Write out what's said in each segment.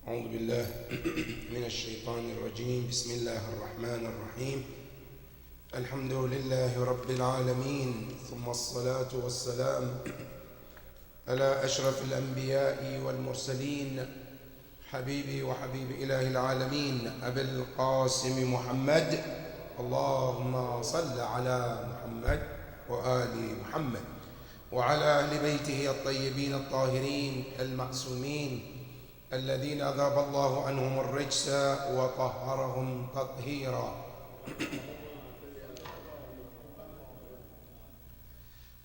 أعوذ بالله من الشيطان الرجيم. بسم الله الرحمن الرحيم. الحمد لله رب العالمين، ثم الصلاة والسلام على أشرف الأنبياء والمرسلين، حبيبي وحبيب إله العالمين أبي القاسم محمد. اللهم صل على محمد وآل محمد وعلى أهل بيته الطيبين الطاهرين المعصومين الذين أذهب الله عنهم الرجس وطهرهم تطهيرا.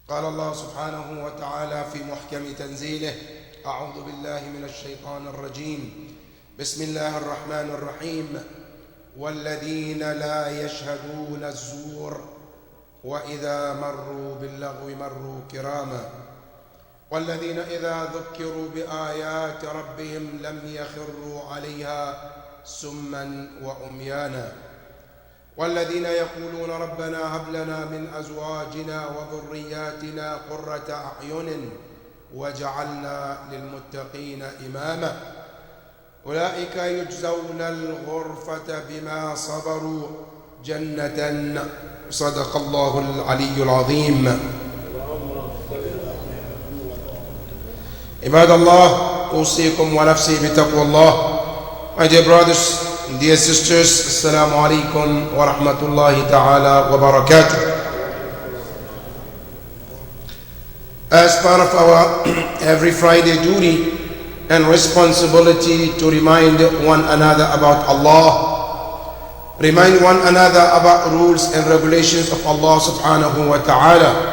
قال الله سبحانه وتعالى في محكم تنزيله: أعوذ بالله من الشيطان الرجيم. بسم الله الرحمن الرحيم. والذين لا يشهدون الزور وإذا مروا باللغو مروا كراما والذين إذا ذكروا بآيات ربهم لم يخروا عليها سما وعميانا والذين يقولون ربنا هب لنا من أزواجنا وذرياتنا قرة أعين واجعلنا للمتقين إماما أولئك يجزون الغرفة بما صبروا جنة. صدق الله العلي العظيم. عباد الله، أوصيكم ونفسي بتقوى الله. My dear brothers and dear sisters, Assalamu alaikum wa rahmatullahi ta'ala wa barakatuh. As part of our every Friday duty and responsibility to remind one another about Allah, remind one another about rules and regulations of Allah subhanahu wa ta'ala,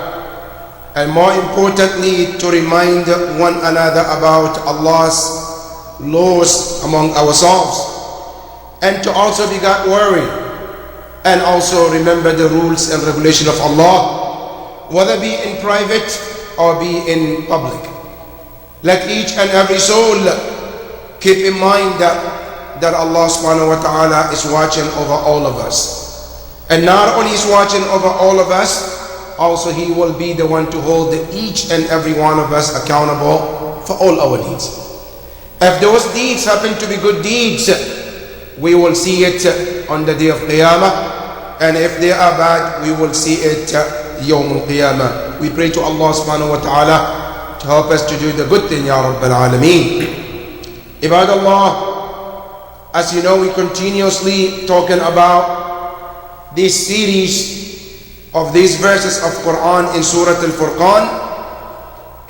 and more importantly to remind one another about Allah's laws among ourselves, and to also be God worried and also remember the rules and regulation of Allah, whether be in private or be in public. Let each and every soul keep in mind that Allah subhanahu wa ta'ala is watching over all of us, and not only is watching over all of us, also He will be the one to hold each and every one of us accountable for all our deeds. If those deeds happen to be good deeds, we will see it on the day of Qiyamah, and if they are bad, we will see it Yawm al-Qiyamah. We pray to Allah subhanahu wa ta'ala to help us to do the good thing, Ya Rabbil Alameen. Ibadallah, as you know, we continuously talking about this series of these verses of Quran in Surah Al-Furqan,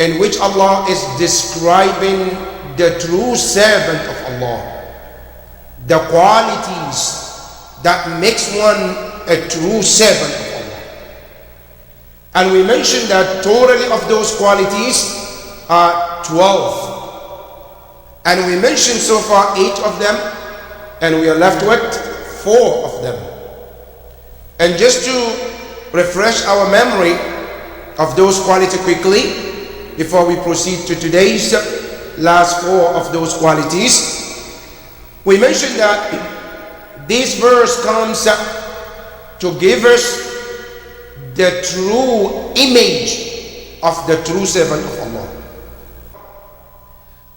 in which Allah is describing the true servant of Allah, the qualities that makes one a true servant of Allah. And we mentioned that totally of those qualities are 12, and we mentioned so far 8 of them, and we are left with 4 of them. And just to refresh our memory of those qualities quickly before we proceed to today's last 4 of those qualities, we mentioned that this verse comes to give us the true image of the true servant of Allah.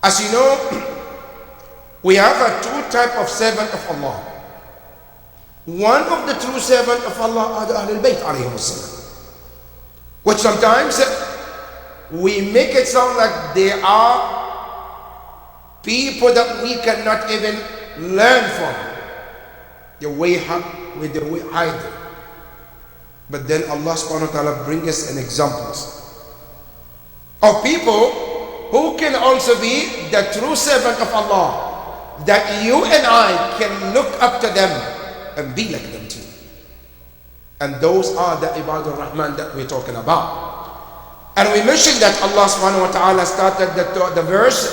As you know, we have a 2 types of servant of Allah. One of the true servants of Allah are the Ahlul Bayt alayhim salam, which sometimes we make it sound like they are people that we cannot even learn from, the way with the way hide. But then Allah subhanahu wa ta'ala brings us an examples of people who can also be the true servant of Allah, that you and I can look up to them and be like them too. And those are the Ibadur Rahman that we're talking about. And we mentioned that Allah subhanahu wa ta'ala started the verse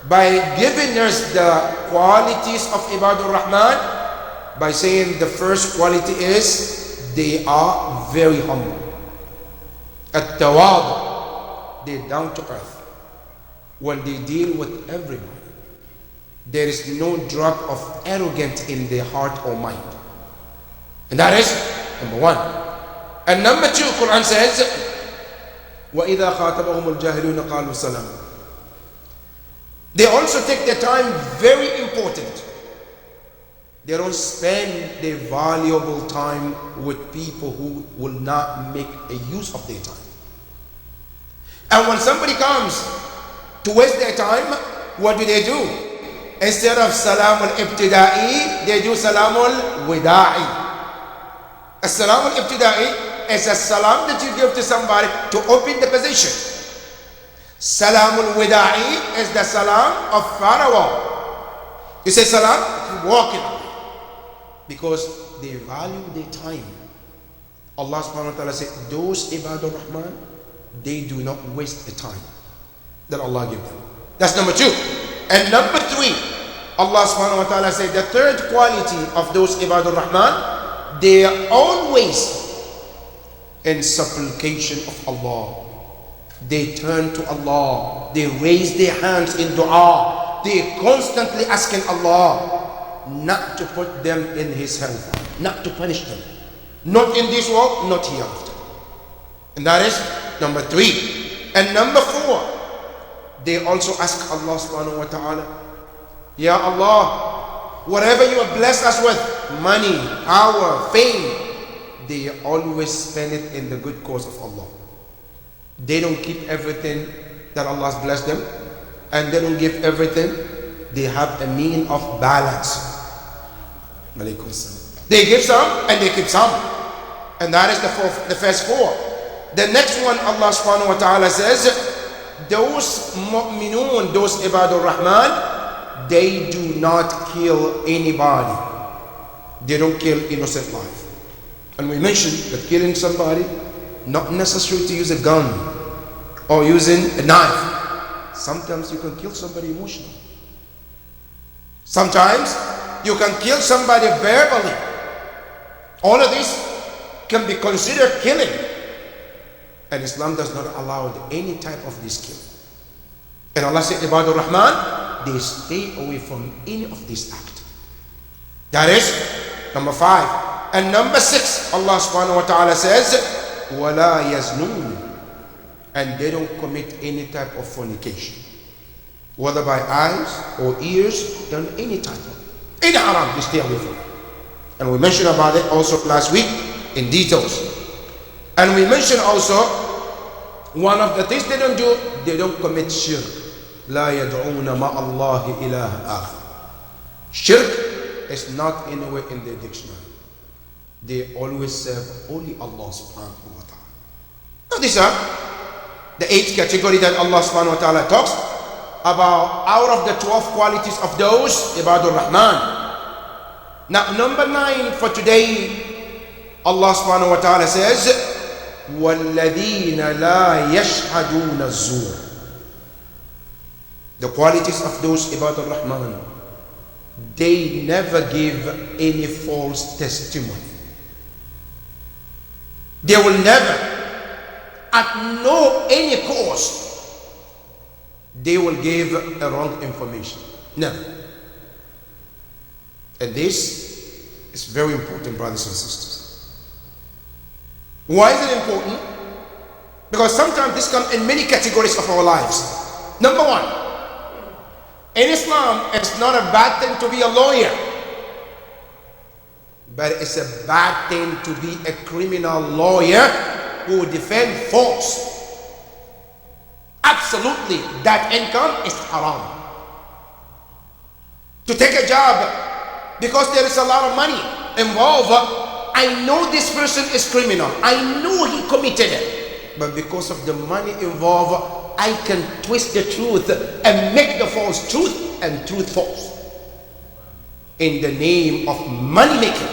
by giving us the qualities of Ibadur Rahman by saying the first quality is they are very humble. At-tawadu, they're down to earth. When they deal with everyone, there is no drop of arrogance in their heart or mind. And that is number 1. And number 2, Quran says, وَإِذَا خَاطَبَهُمُ الْجَاهِلُونَ قَالُوا سَلَامًا. They also take their time, very important. They don't spend their valuable time with people who will not make a use of their time. And when somebody comes to waste their time, what do? Instead of salam al-ibtida'i, they do salam al-wida'i. A salam al-ibtida'i is a salam that you give to somebody to open the position. Salam al-wida'i is the salam of farewell. You say salam, you're walking. Because they value their time. Allah subhanahu wa ta'ala said, those ibadur rahman, they do not waste the time that Allah gives them. That's number 2. And number 3, Allah subhanahu wa ta'ala said, the third quality of those ibadur rahman, they are always in supplication of Allah. They turn to Allah. They raise their hands in dua. They constantly asking Allah not to put them in His hellfire, not to punish them, not in this world, not hereafter. And that is number 3. And number 4, they also ask Allah subhanahu wa ta'ala, Ya Allah, whatever you have blessed us with, money, power, fame, they always spend it in the good cause of Allah. They don't keep everything that Allah has blessed them, and they don't give everything. They have a mean of balance. They give some and they keep some. And that is the first 4. The next one, Allah subhanahu wa ta'ala says, those mu'minun, those ibadur rahman, they do not kill anybody. They don't kill innocent life. And we mentioned that killing somebody, not necessary to use a gun or using a knife. Sometimes you can kill somebody emotionally. Sometimes you can kill somebody verbally. All of this can be considered killing. And Islam does not allow any type of this killing. And Allah said, Ibadur Rahman, they stay away from any of this act. That is number 5. And number 6, Allah subhanahu wa ta'ala says, وَلَا يَزْنُونَ, and they don't commit any type of fornication, whether by eyes or ears, done any type of any haram, they stay away from it. And we mentioned about it also last week in details. And we mentioned also one of the things they don't do, they don't commit shirk. لا يدعون مع الله إله آخر. Shirk is not anywhere in the dictionary. They always serve only Allah subhanahu wa ta'ala. Now these are the 8 categories that Allah subhanahu wa ta'ala talks about out of the 12 qualities of those Ibadur Rahman. Now number 9 for today, Allah subhanahu wa ta'ala says, وَالَّذِينَ لَا يَشْهَدُونَ الزُّورَ. The qualities of those Ibadur Rahman, they never give any false testimony. They will never, at no any cost, they will give a wrong information. Never. And this is very important, brothers and sisters. Why is it important? Because sometimes this comes in many categories of our lives. Number 1, in Islam, it's not a bad thing to be a lawyer, but it's a bad thing to be a criminal lawyer who defend false. Absolutely, that income is haram. To take a job because there is a lot of money involved, I know this person is criminal, I know he committed it, but because of the money involved, I can twist the truth and make the false truth and truth false in the name of money making.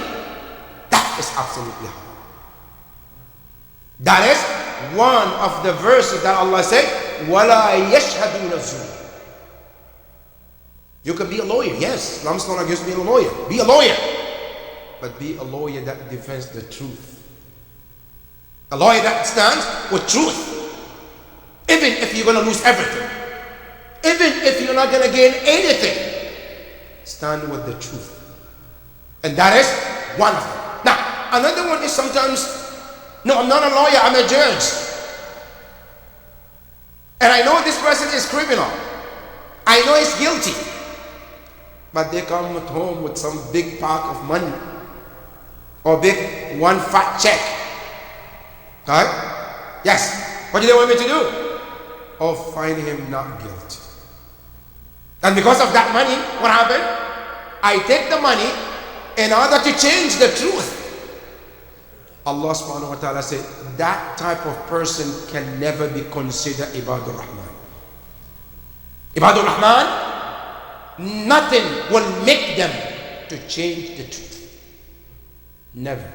That is absolutely haram. That is one of the verses that Allah said, وَلَا يَشْهَدُونَ الزُّورَ. You can be a lawyer, yes, Islam is not against being a lawyer. Be a lawyer, but be a lawyer that defends the truth. A lawyer that stands with truth. Even if you're going to lose everything, even if you're not going to gain anything, stand with the truth. And that is one of them. Now, another one is sometimes, no, I'm not a lawyer, I'm a judge. And I know this person is criminal. I know he's guilty. But they come at home with some big pack of money or big one fat check. Right? Yes. What do they want me to do? Or find him not guilty. And because of that money, what happened? I take the money in order to change the truth. Allah subhanahu wa ta'ala said, that type of person can never be considered Ibadur Rahman. Ibadur Rahman, nothing will make them to change the truth. Never.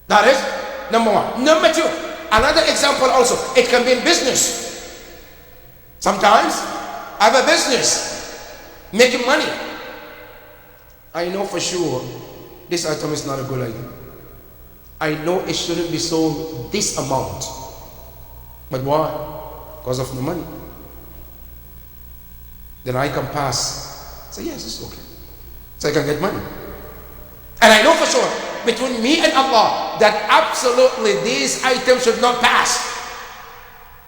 That is number one. Number two, another example also, it can be in business. Sometimes I have a business, making money. I know for sure this item is not a good idea. I know it shouldn't be sold this amount. But why? Because of the money. Then I can pass. Say, yes, it's okay. So I can get money. And I know for sure, between me and Allah, that absolutely these items should not pass.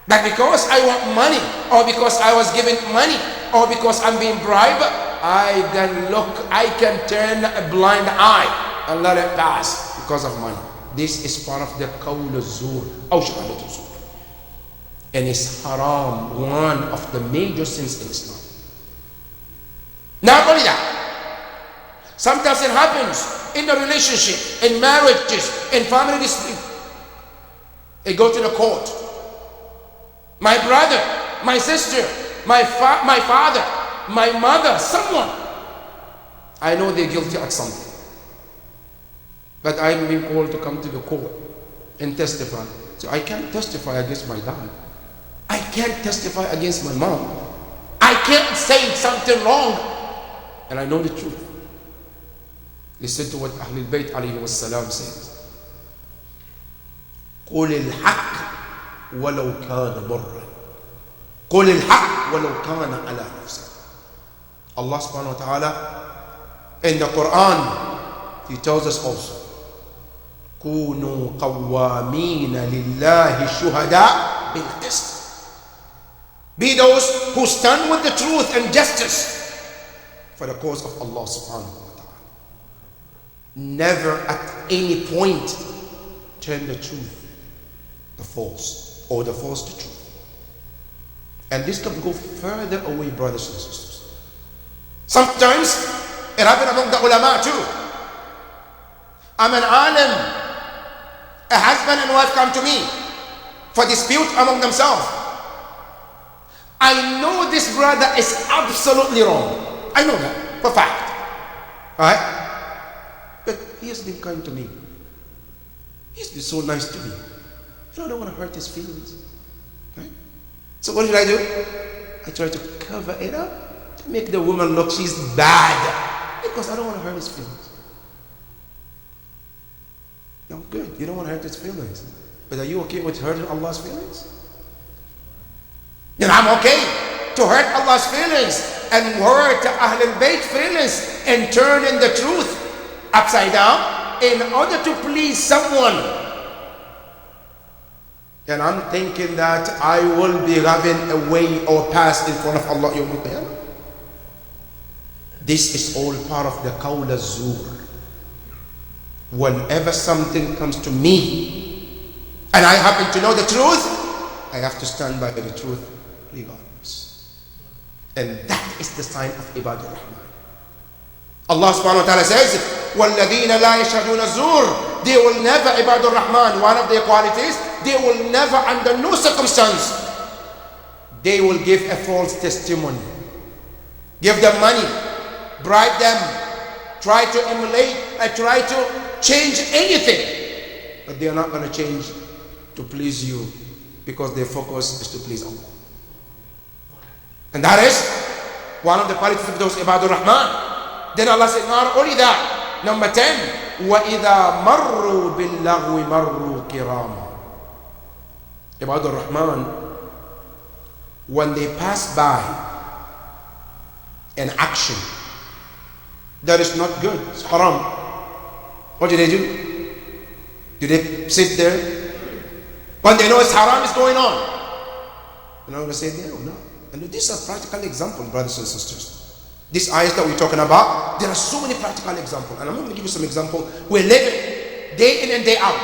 That because I want money, or because I was given money, or because I'm being bribed, I can turn a blind eye and let it pass because of money. This is part of the qawl al-zur, or shahadat al-zur. And it's haram, one of the major sins in Islam. Not only that, sometimes it happens in a relationship, in marriages, in family dispute. They go to the court. My brother, my sister, my father, my mother, someone. I know they're guilty at something. But I'm being called to come to the court and testify. So I can't testify against my dad. I can't testify against my mom. I can't say something wrong. And I know the truth. Listen to what Ahlul Bayt alayhi wassalam says. قُلِ الْحَقِّ وَلَوْ كَانَ بَرًّا قُلِ الْحَقِّ وَلَوْ كَانَ عَلَى نَفْسِهِ. Allah subhanahu wa ta'ala in the Quran, He tells us also, كُونُوا قَوَّامِينَ لِلَّهِ شُهَدَاءَ بِالْقِسْطِ. Be those who stand with the truth and justice for the cause of Allah subhanahu wa ta'ala. Never at any point turn the truth to false, or the false to truth. And this can go further away, brothers and sisters. Sometimes it happens among the ulama too. I'm an alim. A husband and wife come to me for dispute among themselves. I know this brother is absolutely wrong. I know that for fact. Alright? But he has been kind to me. He's been so nice to me. I don't want to hurt his feelings. Right? So what did I do? I try to cover it up to make the woman look she's bad. Because I don't want to hurt his feelings. No, good. You don't want to hurt his feelings. But are you okay with hurting Allah's feelings? Then I'm okay to hurt Allah's feelings and hurt Ahlul Bayt feelings and turn in the truth upside down in order to please someone. And I'm thinking that I will be having a way or pass in front of Allah Yawm al-Qiyamah. This is all part of the qawl al-zur. Whenever something comes to me and I happen to know the truth, I have to stand by the truth regardless. And that is the sign of Ibadur Rahman. Allah subhanahu wa ta'ala says, وَالَّذِينَ لَا يَشْهَدُونَ الزُّورَ. They will never, Ibadur Rahman, one of their qualities, they will never under no circumstance, they will give a false testimony. Give them money, bribe them, try to emulate, try to change anything. But they are not going to change to please you, because their focus is to please Allah. And that is one of the qualities of those Ibadur Rahman. Then Allah said, not only that, number 10, وَإِذَا مَرُّوا بِاللَّغْوِ مَرُّوا كِرَامًا. Ibadur Rahman, when they pass by an action that is not good, it's haram, what do? Do they sit there when they know it's haram is going on? You're not going to say no, no. And these are practical examples, brothers and sisters. These ayahs that we're talking about, there are so many practical examples. And I'm going to give you some examples. We're living day in and day out.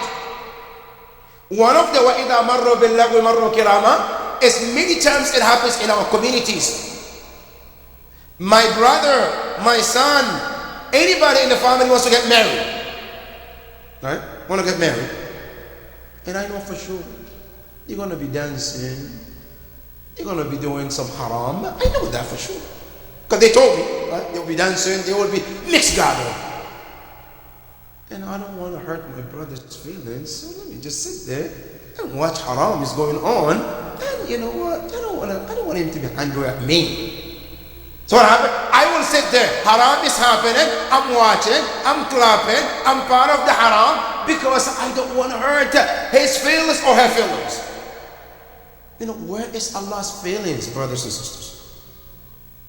One of the وَإِذَا مَرُّوا بِاللَّغْوِ مَرُّوا كِرَامًا is many times it happens in our communities. My brother, my son, anybody in the family wants to get married. Right? Want to get married. And I know for sure, you're going to be dancing. You're going to be doing some haram. I know that for sure. Because they told me, right? They'll be dancing, they will be mixed gathering. And I don't want to hurt my brother's feelings, so let me just sit there and watch haram is going on. And you know what? I don't want him to be angry at me. So what happened? I will sit there. Haram is happening. I'm watching. I'm clapping. I'm part of the haram because I don't want to hurt his feelings or her feelings. You know, where is Allah's feelings, brothers and sisters?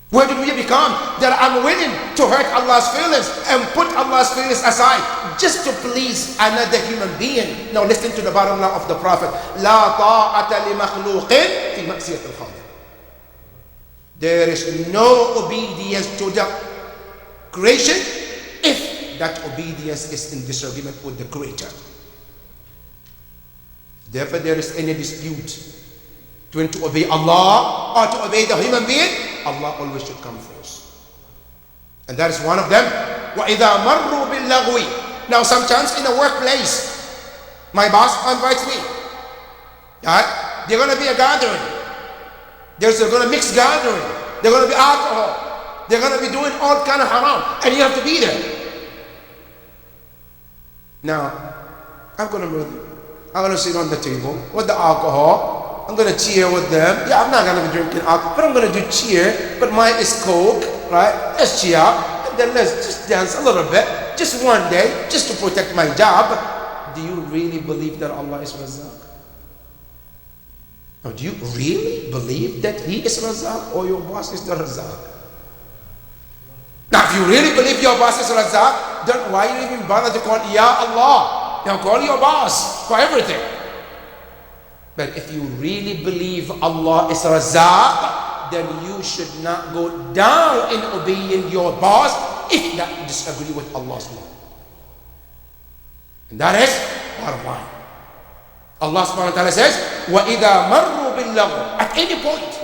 Where did we become that I'm willing to hurt Allah's feelings and put Allah's feelings aside just to please another human being? Now listen to the bottom line of the Prophet. لا طاعة لمخلوق في معصية الخالق. There is no obedience to the creation if that obedience is in disagreement with the Creator. Therefore, there is any dispute between to obey Allah or to obey the human being, Allah always should come first. And that is one of them. وَإِذَا مَرُّوا بِاللَّغْوِ. Now sometimes in a workplace, my boss invites me. Right? They're going to be a gathering. There's going to mix gathering. They're going to be alcohol. They're going to be doing all kind of haram. And you have to be there. Now, I'm going to sit on the table with the alcohol. I'm going to cheer with them. Yeah, I'm not going to be drinking alcohol, but I'm going to do cheer. But mine is Coke, right? Let's cheer up. And then let's just dance a little bit. Just one day, just to protect my job. Do you really believe that Allah is Razzaq? Or do you really believe that He is Razzaq or your boss is the Razzaq? Now, if you really believe your boss is Razzaq, then why you even bother to call Ya Allah? You know, call your boss for everything. But if you really believe Allah is Razzaq, then you should not go down in obeying your boss if that disagree with Allah's law. And that is bottom line. Allah subhanahu wa ta'ala says, وَإِذَا مَرُّوا بِاللَّغْوِ. At any point,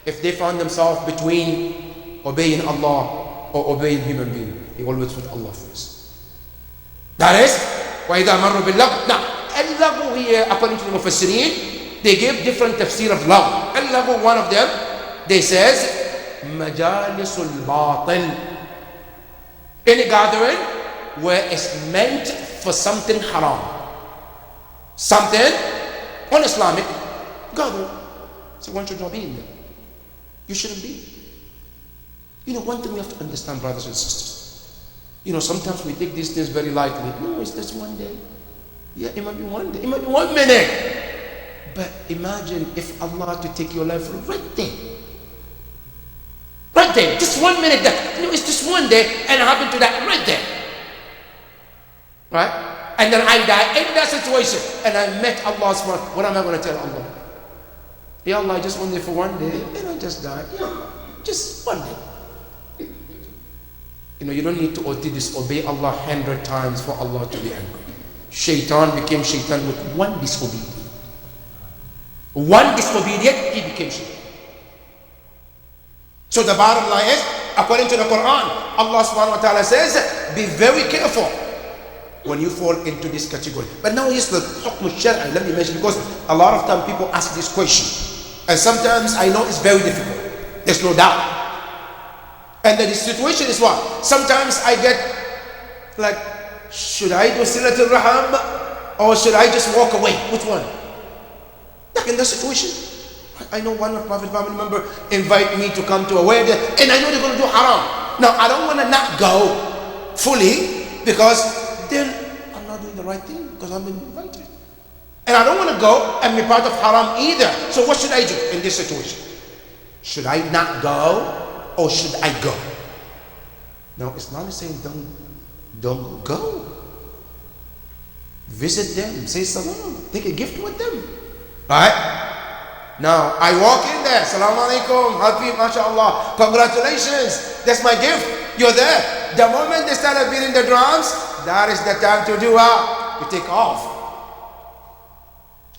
if they found themselves between obeying Allah or obeying human being, they always put Allah first. That is, وَإِذَا مَرُّوا بِاللَّغْوِ. Now, al-laghu here, according to the Mufassirin, they give different tafsir of laghu. Al-laghu, one of them, they says, majalisul batil. Any gathering where it's meant for something haram. Something un-Islamic gathering. So one should not be in there. You shouldn't be. You know, one thing we have to understand, brothers and sisters. You know, sometimes we take these things very lightly. No, it's just one day. Yeah, it might be one day. It might be 1 minute. But imagine if Allah to take your life right there. Right there. Just 1 minute there. You know, it's just one day and it happened to that right there. Right? And then I die in that situation and I met Allah subhanahu wa ta'ala. What am I going to tell Allah? Ya Allah, I just went there for 1 day and I just died. Yeah, just 1 day. You know, you don't need to disobey Allah 100 times for Allah to be angry. Shaitan became shaitan with one disobedient. One disobedient, he became shaitan. So the bottom line is, according to the Quran, Allah subhanahu wa ta'ala says, be very careful when you fall into this category. But now here's the hukm al-shar'i. Let me mention, because a lot of time people ask this question. And sometimes I know it's very difficult. There's no doubt. And the situation is what? Sometimes I get like, should I do silatul raham or should I just walk away? Which one? Like in that situation, I know one of Prophet family member invite me to come to a wedding and I know they're going to do haram. Now I don't want to not go fully because then I'm not doing the right thing because I'm being invited. And I don't want to go and be part of haram either. So what should I do in this situation? Should I not go or should I go? Now Islam is saying don't go. Visit them, say salam, take a gift with them. Right? Now, I walk in there, Assalamu alaikum, happy, mashallah, congratulations, that's my gift, you're there. The moment they started beating the drums, that is the time to do what? To take off.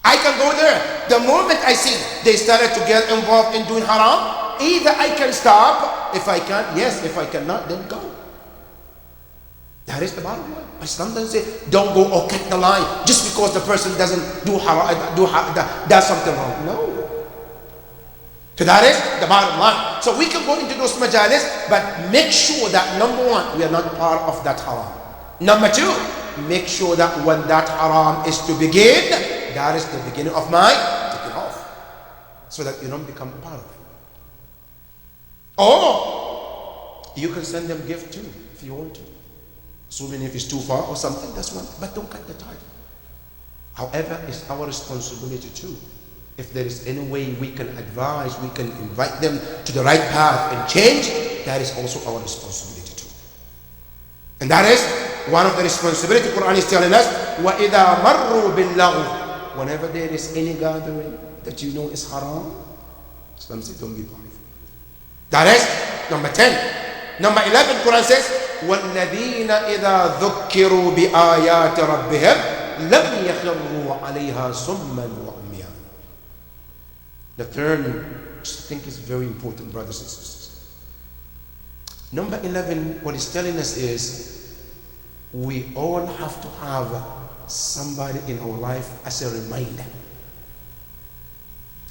I can go there. The moment I see they started to get involved in doing haram, either I can stop, if I can, yes, if I cannot, then go. That is the bottom line. Islam doesn't say, don't go or cut the line just because the person doesn't do haram, does something wrong. No. So that is the bottom line. So we can go into those majalis, but make sure that number one, we are not part of that haram. Number two, make sure that when that haram is to begin, that is the beginning of my taking off, so that you don't become part of it. Or you can send them gift too if you want to. Assuming if it's too far or something, that's one. But don't cut the tie. However, it's our responsibility too. If there is any way we can advise, we can invite them to the right path and change, that is also our responsibility too. And that is one of the responsibility Quran is telling us, وَإِذَا مَرُّوا بِاللَّغْوِ. Whenever there is any gathering that you know is haram, Islam says don't be part of it. That is number 10. Number 11, Quran says, وَالَّذِينَ إِذَا ذُكِّرُوا بِآيَاتِ رَبِّهِمْ لَمْ يَخِرُّوا عَلَيْهَا سُمًّا وَعُمْيًا. The third, which I think is very important, brothers and sisters. Number 11, what it's telling us is, we all have to have somebody in our life as a reminder.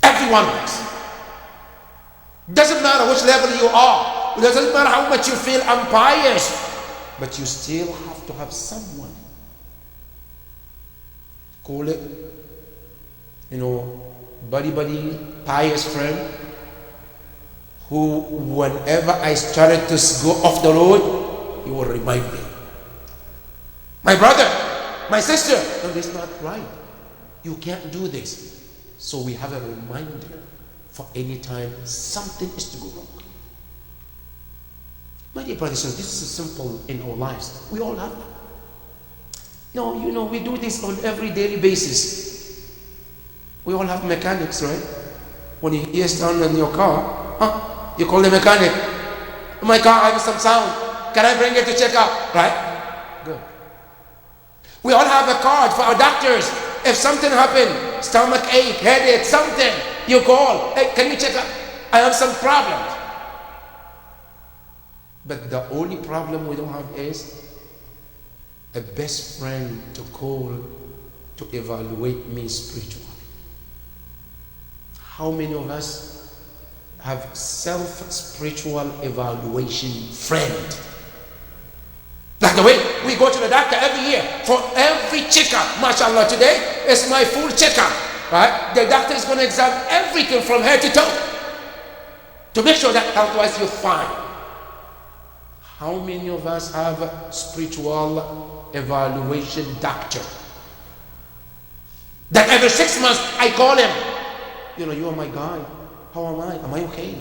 Everyone of us. Doesn't matter which level you are. It doesn't matter how much you feel I'm pious. But you still have to have someone. Call it, buddy, pious friend, who whenever I started to go off the road, he will remind me. My brother, my sister, no, that's not right. You can't do this. So we have a reminder for any time something is to go wrong. My dear brothers and sisters, this is simple in our lives. We all have that. No, we do this on every daily basis. We all have mechanics, right? When you hear sound in your car, you call the mechanic. My car has some sound. Can I bring it to check out? Right? Good. We all have a card for our doctors. If something happened, stomach ache, headache, something, you call. Hey, can you check out? I have some problems. But the only problem we don't have is a best friend to call to evaluate me spiritually. How many of us have self-spiritual evaluation friend? Like the way we go to the doctor every year for every checkup. MashaAllah, today is my full checkup. Right? The doctor is going to examine everything from head to toe to make sure that health-wise you're fine. How many of us have a spiritual evaluation doctor? That every 6 months I call him. You are my guy. How am I? Am I okay?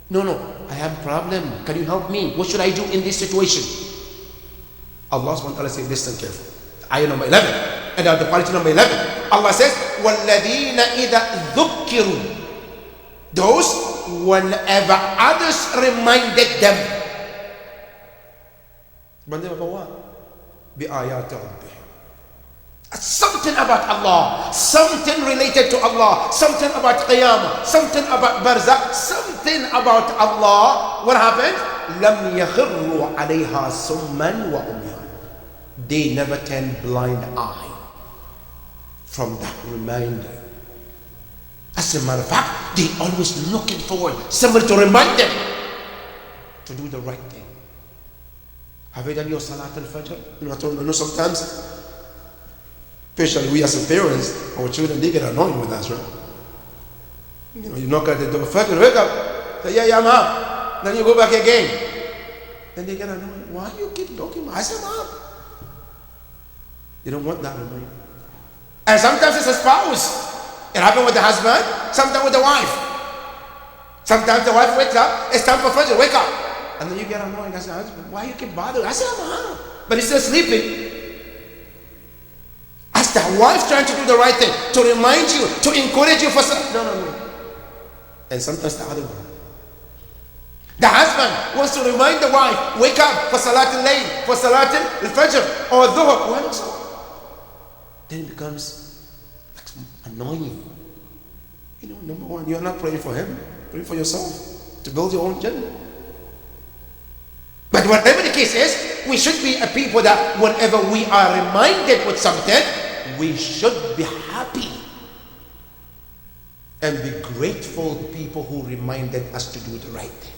No, I have a problem. Can you help me? What should I do in this situation? Allah subhanahu wa ta'ala says, listen carefully. Ayah number 11. And the quality number 11. Allah says, وَالَّذِينَ إِذَا ذُكِّرُوا. Those, whenever others reminded them. Reminded about what? بِآيَاتِ رَبِّهِمْ. Something about Allah, something related to Allah, something about Qiyamah, something about Barzakh, something about Allah. What happened? لَمْ يَخِرُّوا عَلَيْهَا سُمًّا وَعُمْيًا. They never turn blind eye from that reminder. As a matter of fact, they always looking forward somebody to remind them to do the right thing. Have you done your Salat al-Fajr? Sometimes, especially we as parents, our children, they get annoyed with us, right? You knock at the door, Fajr, wake up. Say, yeah, mom. Then you go back again. Then they get annoyed. Why you keep talking? I said, mom. You don't want that reminder. And sometimes it's a spouse. It happens with the husband, sometimes with the wife. Sometimes the wife wakes up, it's time for Fajr, wake up. And then you get annoyed. I say, husband, why you keep bothering? I said, mom. But he's still sleeping. As the wife trying to do the right thing, to remind you, to encourage you for no. And sometimes the other one. The husband wants to remind the wife, wake up for Salat al-Layl, for Salat al-Fajr, or Dhuhr. Then it becomes annoying. You know, number one, you're not praying for him, praying for yourself, to build your own Jannah. But whatever the case is, we should be a people that whenever we are reminded with something, we should be happy and be grateful to people who reminded us to do the right thing.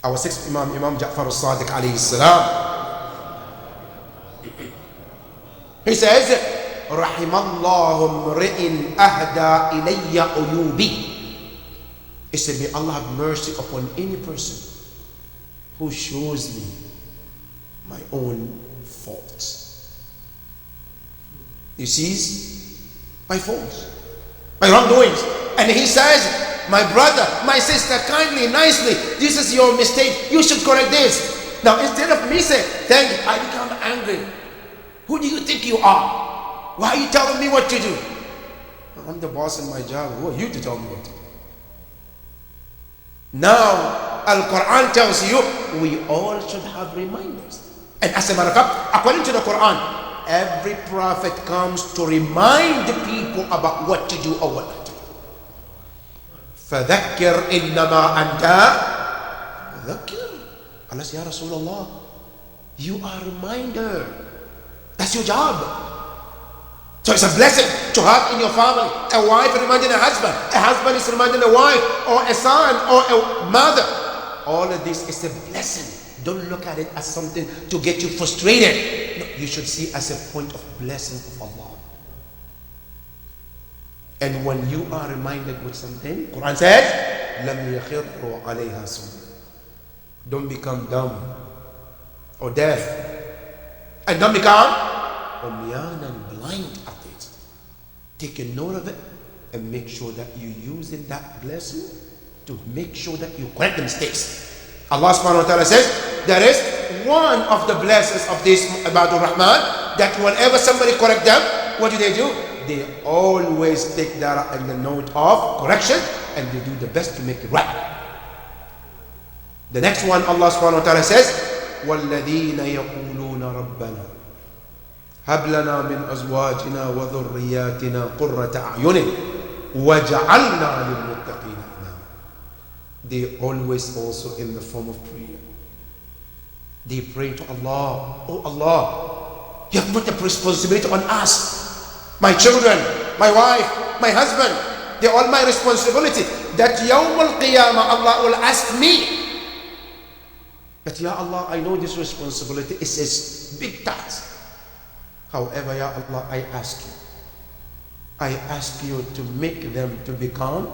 Our sixth Imam, Imam Ja'far al-Sadiq alayhi salam, he says, رحم الله امرئ أهدى إلي عيوبي. He said, may Allah have mercy upon any person who shows me my own faults. He sees my faults, my wrongdoings, and he says, my brother, my sister, kindly, nicely, this is your mistake, you should correct this. Now instead of me saying, thank you, I become angry. Who do you think you are? Why are you telling me what to do? I'm the boss in my job. Who are you to tell me what to do? Now, Al-Quran tells you, we all should have reminders. And as a matter of fact, according to the Quran, every prophet comes to remind the people about what to do or what not to do. فَذَكِّرْ إِنَّمَا أَنْتَ ذَكِّرْ. Allah says, Ya Rasulullah, you are a reminder. That's your job. So it's a blessing to have in your family a wife reminding a husband is reminding a wife, or a son, or a mother. All of this is a blessing. Don't look at it as something to get you frustrated. No, you should see it as a point of blessing of Allah. And when you are reminded with something, Quran says, لَمْ يَخِرُّ عَلَيْهَا سُمًّا. Don't become dumb or deaf, and don't become umyan and blind at it. Take a note of it and make sure that you use in that blessing to make sure that you correct the mistakes. Allah subhanahu wa ta'ala says, there is one of the blessings of this Ibadur Rahman, that whenever somebody correct them, what do? They always take that in the note of correction, and they do the best to make it right. The next one, Allah subhanahu wa ta'ala says, وَالَّذِينَ يَقُولُونَ رَبَّنَا هَبْ لَنَا مِنْ أَزْوَاجِنَا وَذُرِّيَّاتِنَا قُرَّةَ أَعْيُنٍ وَجَعَلْنَا لِلْمُتَّقِينَ إِمَامًا. They always also in the form of prayer. They pray to Allah, oh Allah, you have put the responsibility on us, my children, my wife, my husband, they're all my responsibility. That Yawm al-Qiyamah, Allah will ask me, that Ya Allah, I know this responsibility is a big task. However, Ya Allah, I ask you to make them to become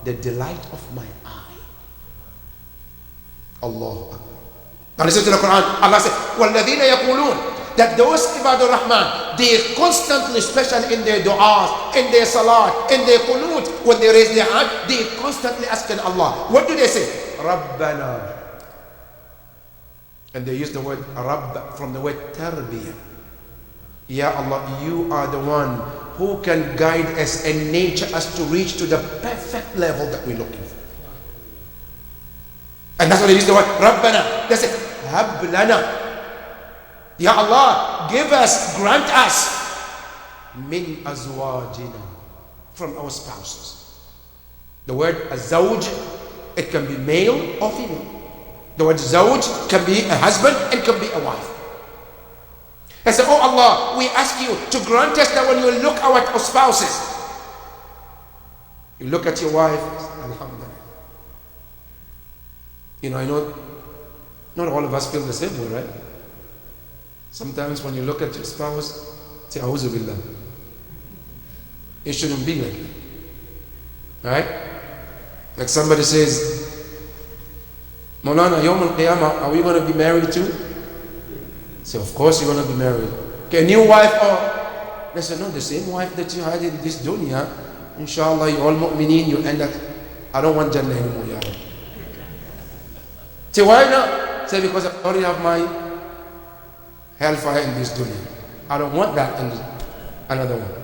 the delight of my eye. Allahu Akbar. Now listen to the Quran. Allah says, وَالَّذِينَ يَقُولُونَ, that those Ibadur Rahman, they constantly, especially in their du'as, in their salat, in their qunut, when they raise their hand, they constantly asking Allah. What do they say? Rabbana. And they use the word Rabb from the word Tarbiyah. Ya Allah, you are the one who can guide us and nature us to reach to the perfect level that we're looking for. And that's why they use the word Rabbana. They say, Hab lana. Ya Allah, give us, grant us, min azwajina, from our spouses. The word azawj, it can be male or female. The word zawj can be a husband and can be a wife. And say, oh Allah, we ask you to grant us that when you look at our spouses, you look at your wife, alhamdulillah. You know, I know not all of us feel the same way, right? Sometimes when you look at your spouse, say, A'udhu Billah. It shouldn't be like that. Right? Like somebody says, Maulana, Yawm al-Qiyamah, are we going to be married too? Say, of course you're going to be married. Okay, a new wife, or they say, no, the same wife that you had in this dunya, inshallah, you all mu'mineen, you end up, I don't want Jannah anymore, ya Rabbi. Say, why not? Say, because I already have my hellfire in this dunya. I don't want that in another one.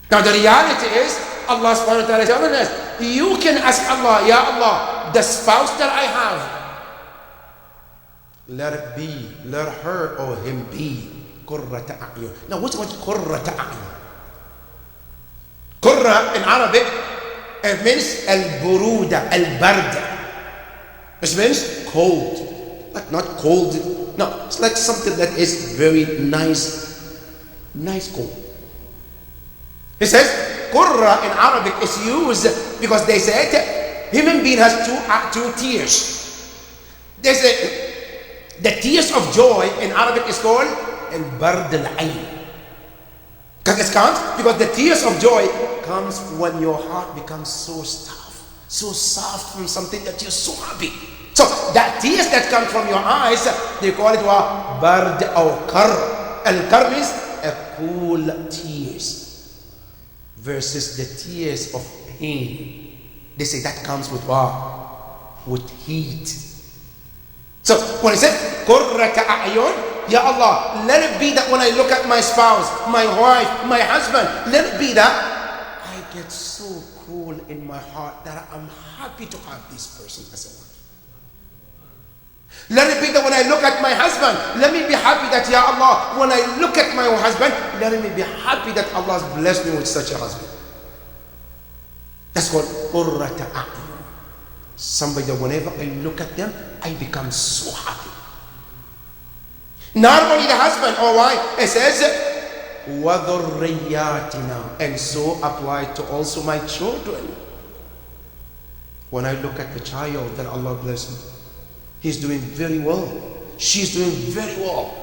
Now the reality is, Allah subhanahu wa ta'ala is telling us, you can ask Allah, Ya Allah, the spouse that I have, let it be, let her or him be qurrata a'yun. Now what's qurrata a'yun? Qurra in Arabic, it means al-buruda, al-barda. It means cold. Like not cold, no, it's like something that is very nice cold. He says, qurra in Arabic is used because they said human being has two tears. They say the tears of joy in Arabic is called al-bard al-ayn. Because the tears of joy comes when your heart becomes so soft from something that you're so happy. So that tears that come from your eyes, they call it bard or kar. Al-kar means a cool tears versus the tears of pain. They say that comes with what? With heat. So when I said qurrata a'yun, Ya Allah, let it be that when I look at my spouse, my wife, my husband, let it be that I get so cool in my heart that I'm happy to have this person as a wife. Let it be that when I look at my husband, let me be happy that, Ya Allah, when I look at my husband, let me be happy that Allah has blessed me with such a husband. That's called qurrata a'yun. Somebody that whenever I look at them, I become so happy. Not only the husband or wife, it says, وَذُرِّيَّاتِنَا, and so applied to also my children. When I look at the child that Allah bless me, he's doing very well. She's doing very well.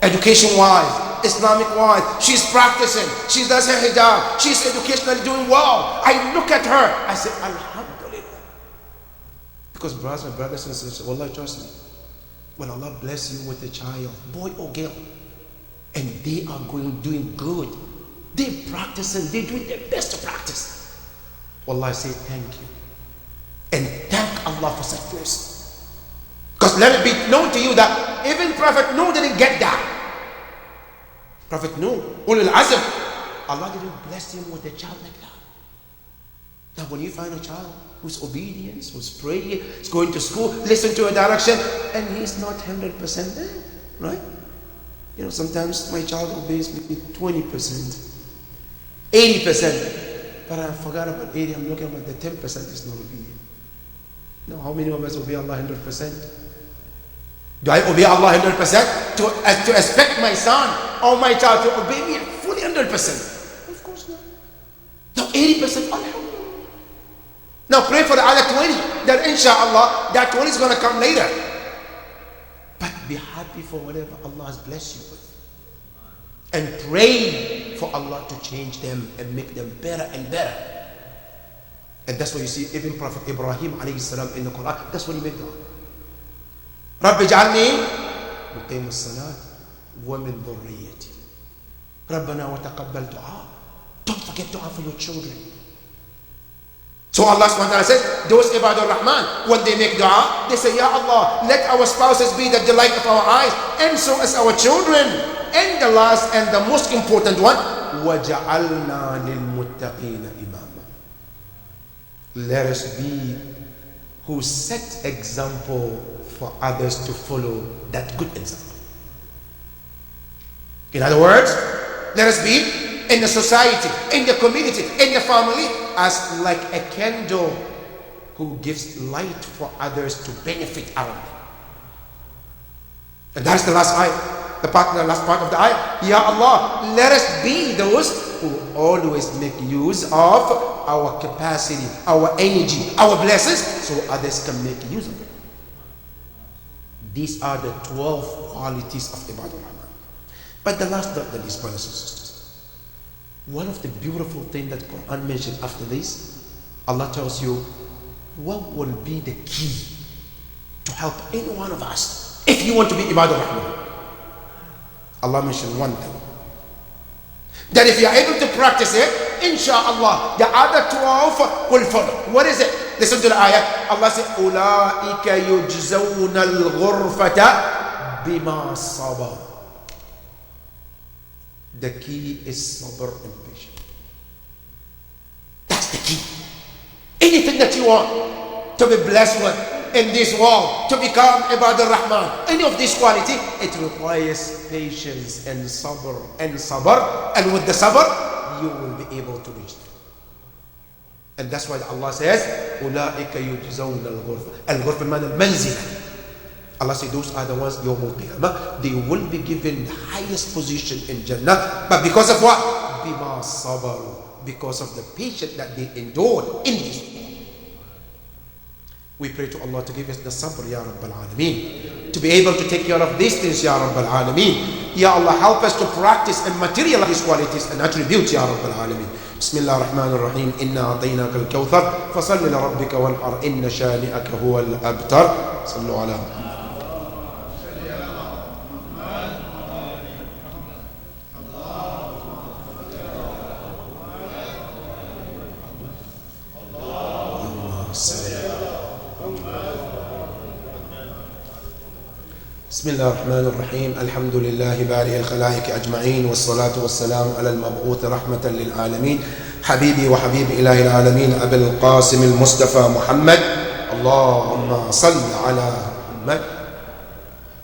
Education-wise, Islamic-wise, she's practicing. She does her hijab. She's educationally doing well. I look at her. I say, Alhamdulillah. Because brothers and sisters, Allah, trust me. When Allah bless you with a child, boy or girl, and they are doing good, they're practicing, they're doing their best to practice. Wallah, I say thank you. And thank Allah for such person. Because let it be known to you that even Prophet Noah didn't get that. Prophet Noah, Ulul Azm, Allah didn't bless him with a child like that. Now when you find a child who's obedient, who's praying, is going to school, listen to a direction, and he's not 100% there, right? You know, sometimes my child obeys me 20%, 80%, but I forgot about 80, I'm looking at the 10% is not obedient. Now, how many of us obey Allah 100%? Do I obey Allah 100% to expect my son or my child to obey me fully 100%? Of course not. Now 80%, Alhamdulillah. Now pray for the other 20, that inshallah, that 20 is going to come later. But be happy for whatever Allah has blessed you with. And pray for Allah to change them and make them better and better. And that's what you see even Prophet Ibrahim alayhi salam in the Quran. That's what he made dua. Rabbi ja'alni muqim as-salat wa min dhurriyyati. Rabbana wa taqabbal du'a. Don't forget dua for your children. So Allah subhanahu wa ta'ala says, those Ibadur Rahman, when they make dua, they say, Ya Allah, let our spouses be the delight of our eyes, and so as our children. And the last and the most important one, وَجَعَلْنَا لِلْمُتَّقِينَ إِمَامًا. Let us be who set example for others to follow that good example. In other words, let us be in the society, in the community, in the family, as like a candle who gives light for others to benefit around them. And that's the last ayah. The last part of the ayah. Ya Allah, let us be those who always make use of our capacity, our energy, our blessings, so others can make use of it. These are the 12 qualities of Ibadur Rahman. But the last not the least, brothers and sisters, one of the beautiful things that Quran mentioned after this, Allah tells you what will be the key to help any one of us if you want to be Ibadur Rahman. Allah mentioned one thing, that if you are able to practice it, inshallah, the other 12 will follow. What is it? Listen to the ayah. Allah says, أُولَٰئِكَ يُجْزَوْنَ الْغُرْفَةَ بِمَا صَبَرُوا. The key is sabr and patience. That's the key. Anything that you want to be blessed with in this world, to become Ibadur Rahman, any of this quality, it requires patience and sabr. And with the sabr, you will be able to reach them. And that's why Allah says, أُولَٰئِكَ يُجْزَوْنَ الْغُرْفَةَ. Al-Ghurfa man al-manzila. Allah says those are the ones, Yawm al-Qiyamah, they will be given the highest position in Jannah. But because of what? بِمَا صَبَرُوا. Because of the patience that they endured in this world. We pray to Allah to give us the sabr, Ya Rabbal Alameen, to be able to take care of these things, Ya Rabbal Alameen. Ya Allah, help us to practice and materialize these qualities and attributes, Ya Rabbal Alameen. Bismillah ar-Rahman ar-Rahim. Inna a'tainaka al-kawthar fasalli li rabbika wanhar inna shani'aka huwa al-abtar. Sallu ala Muhammad. بسم الله الرحمن الرحيم. الحمد لله بارئ الخلائق أجمعين، والصلاة والسلام على المبعوث رحمة للعالمين حبيبي وحبيب إله العالمين أبي القاسم المصطفى محمد. اللهم صل على محمد.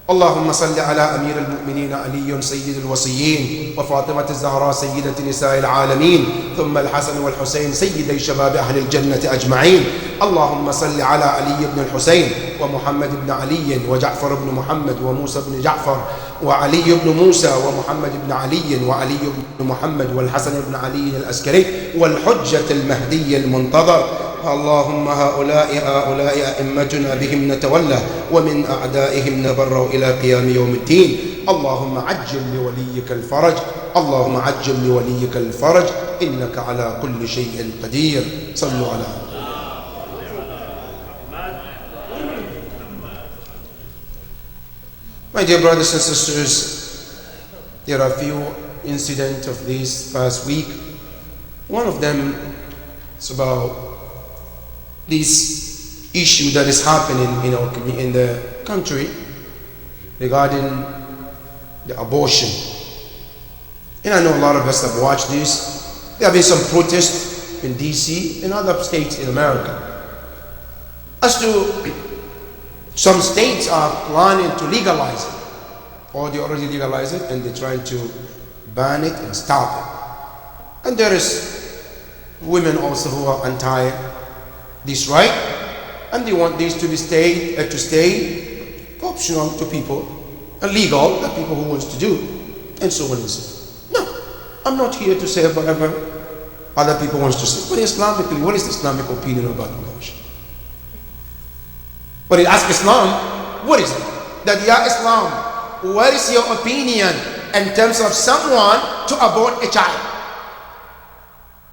اللهم صل على أمير المؤمنين علي سيد الوصيين، وفاطمة الزهراء سيدة نساء العالمين، ثم الحسن والحسين سيدي شباب أهل الجنة أجمعين. اللهم صل على علي بن الحسين ومحمد بن علي وجعفر بن محمد وموسى بن جعفر وعلي بن موسى ومحمد بن علي وعلي بن محمد والحسن بن علي العسكري والحجة المهدي المنتظر. اللهم هؤلاء أئمتنا بهم نتولى ومن أعدائهم نبرأ إلى قيام يوم الدين. اللهم عجل لوليك الفرج، اللهم عجل لوليك الفرج، إنك على كل شيء قدير. صلوا على My dear brothers and sisters, there are a few incidents of this past week. One of them is about this issue that is happening in the country regarding the abortion. And I know a lot of us have watched this. There have been some protests in DC and other states in America as to some states are planning to legalize it, or they already legalize it and they're trying to ban it and stop it. And there is women also who are anti this right, and they want this to stay optional to people, illegal that people who wants to do, and so on and so forth. No, I'm not here to say whatever other people wants to say, but Islamically, what is the Islamic opinion about abortion? But it asks Islam, what is it? That, Ya Islam, what is your opinion in terms of someone to abort a child?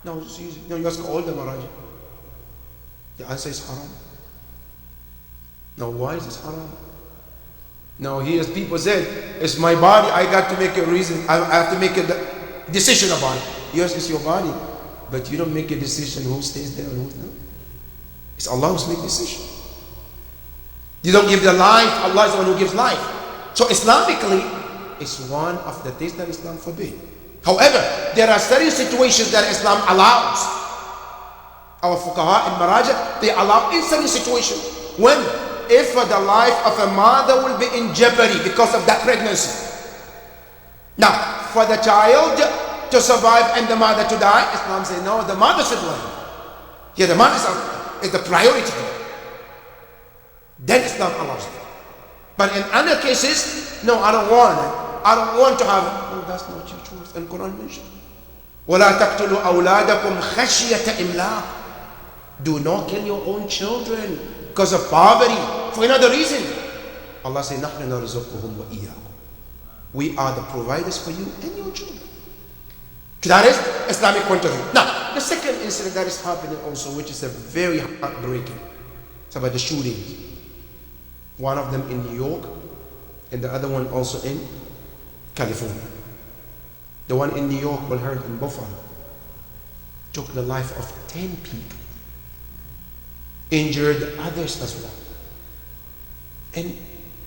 No, you ask all the Maraji. The answer is haram. Now, why is this haram? Now, here's people said, it's my body, I got to make a reason, I have to make a decision about it. Yes, it's your body, but you don't make a decision who stays there and who's not. It's Allah who's making decision. You don't give the life, Allah is the one who gives life. So Islamically, it's one of the things that Islam forbids. However, there are certain situations that Islam allows. Our fuqaha and maraja, they allow in certain situations when, if the life of a mother will be in jeopardy because of that pregnancy. Now, for the child to survive and the mother to die, Islam says no, the mother should live. Yeah, the mother is the priority. Then Islam allows it. But in other cases, no, I don't want it. I don't want to have it. No, that's not your choice. And Quran mentioned, وَلَا تَقْتُلُوا أَوْلَادَكُمْ خَشْيَةَ إِمْلَاقٍ. Do not kill your own children because of poverty, for another reason. Allah says, نَحْنُ نَرْزُقُهُمْ وَإِيَّاكُمْ. We are the providers for you and your children. So that is Islamic point of view. Now, the second incident that is happening also, which is a very heartbreaking, it's about the shootings. One of them in New York, and the other one also in California. The one in New York was heard in Buffalo. Took the life of 10 people. Injured others as well. And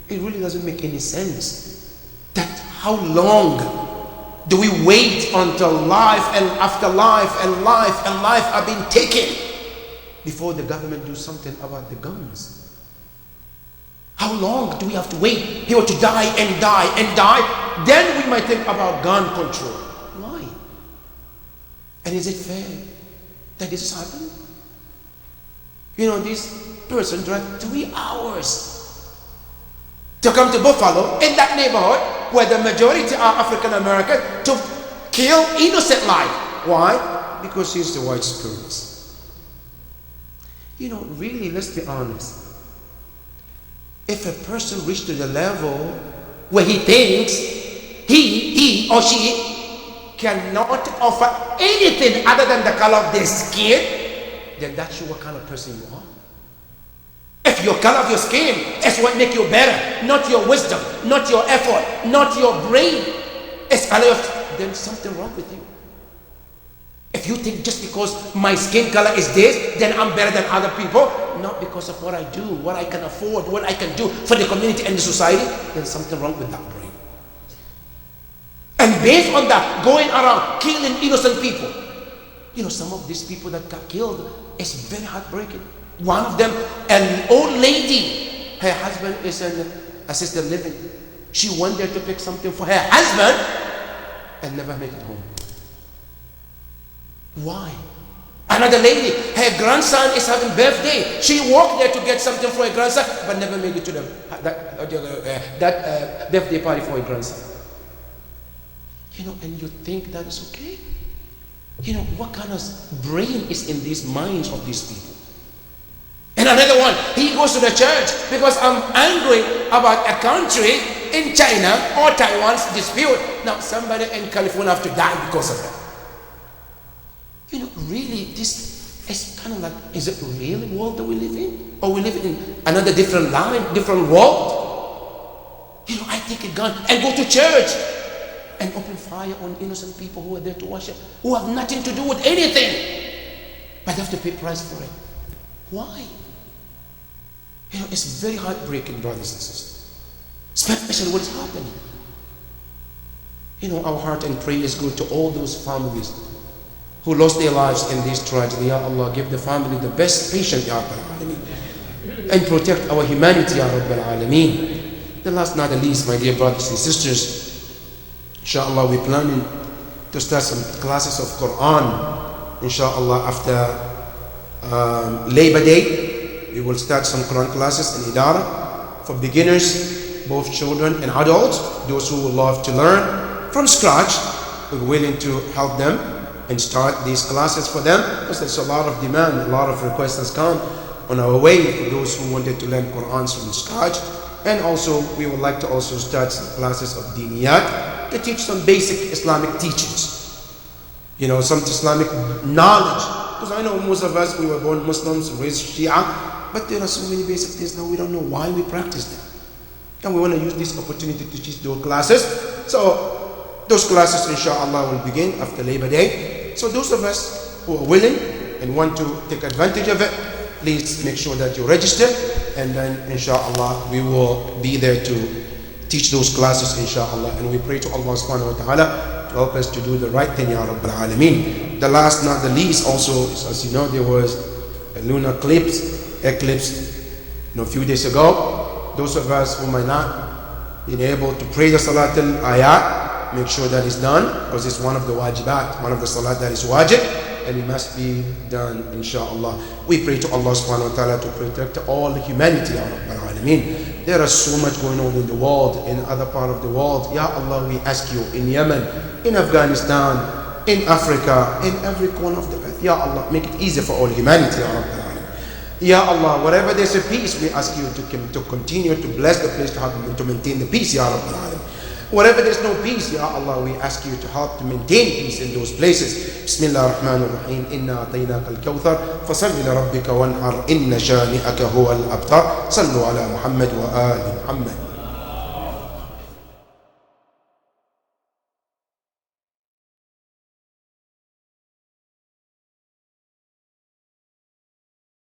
it really doesn't make any sense that how long Do we wait until life and after life and life and life are being taken before the government do something about the guns? How long do we have to wait here to die and die and die? Then we might think about gun control. Why? And is it fair that this is happening? You know, this person drive 3 hours to come to Buffalo, in that neighborhood where the majority are African American, to kill innocent life. Why? Because he's the white supremacist. You know, really, let's be honest. If a person reaches to the level where he thinks he or she cannot offer anything other than the color of their skin, then that's what kind of person you are. If your color of your skin is what makes you better, not your wisdom, not your effort, not your brain, then something wrong with you. If you think just because my skin color is this, then I'm better than other people, not because of what I do, what I can afford, what I can do for the community and the society, then something wrong with that brain. And based on that, going around killing innocent people. You know, some of these people that got killed is very heartbreaking. One of them, an old lady, her husband is in assisted living. She went there to pick something for her husband and never made it home. Why? Another lady, her grandson is having birthday. She walked there to get something for her grandson, but never made it to that birthday party for her grandson. You know, and you think that is okay? You know, what kind of brain is in these minds of these people? And another one, he goes to the church because I'm angry about a country in China or Taiwan's dispute. Now, somebody in California have to die because of that. You know, really, this is kind of like, is it really the world that we live in? Or we live in another different line, different world? You know, I take a gun and go to church and open fire on innocent people who are there to worship, who have nothing to do with anything, but they have to pay price for it. Why? You know, it's very heartbreaking, brothers and sisters, especially what's happening. You know, our heart and prayers go to all those families who lost their lives in this tragedy. Ya Allah, give the family the best patience, Ya Rabbal Alameen, and protect our humanity, Ya Rabbal Alameen. The last not the least, my dear brothers and sisters, inshallah, we're planning to start some classes of Quran, inshallah, after Labor Day. We will start some Quran classes in Idara for beginners, both children and adults, those who would love to learn from scratch. We're willing to help them and start these classes for them, because there's a lot of demand, a lot of requests has come on our way for those who wanted to learn Quran from scratch. And also, we would like to also start some classes of Diniyat to teach some basic Islamic teachings. You know, some Islamic knowledge. Because I know most of us, we were born Muslims, raised Shia, but there are so many basic things now we don't know why we practice them. And we want to use this opportunity to teach those classes. So, those classes, inshallah, will begin after Labor Day. So those of us who are willing and want to take advantage of it, please make sure that you register, and then inshallah we will be there to teach those classes, inshallah. And we pray to Allah subhanahu wa ta'ala to help us to do the right thing, Ya Rabbal Alameen. The last not the least also, as you know, there was a lunar eclipse a few days ago. Those of us who might not be able to pray the Salat al-Ayat, make sure that is done, because it's one of the wajibat, one of the salat that is wajib, and it must be done, inshallah. We pray to Allah subhanahu wa ta'ala to protect all humanity, Ya Rabbal Alameen. There is so much going on in the world, in other part of the world. Ya Allah, we ask you, in Yemen, in Afghanistan, in Africa, in every corner of the earth, Ya Allah, make it easy for all humanity, Ya Rabbal Alameen. Ya Allah, wherever there's a peace, we ask you to continue to bless the place, to maintain the peace, Ya Rabbal Alameen. Wherever there's no peace, Ya Allah, we ask you to help to maintain peace in those places. Bismillah ar-Rahman ar-Rahim. Inna ataynaka al-kawthar. Fasalli li rabbika wanhar. Inna shani'aka huwa al-abtar. Sallu ala Muhammad wa ali Muhammad.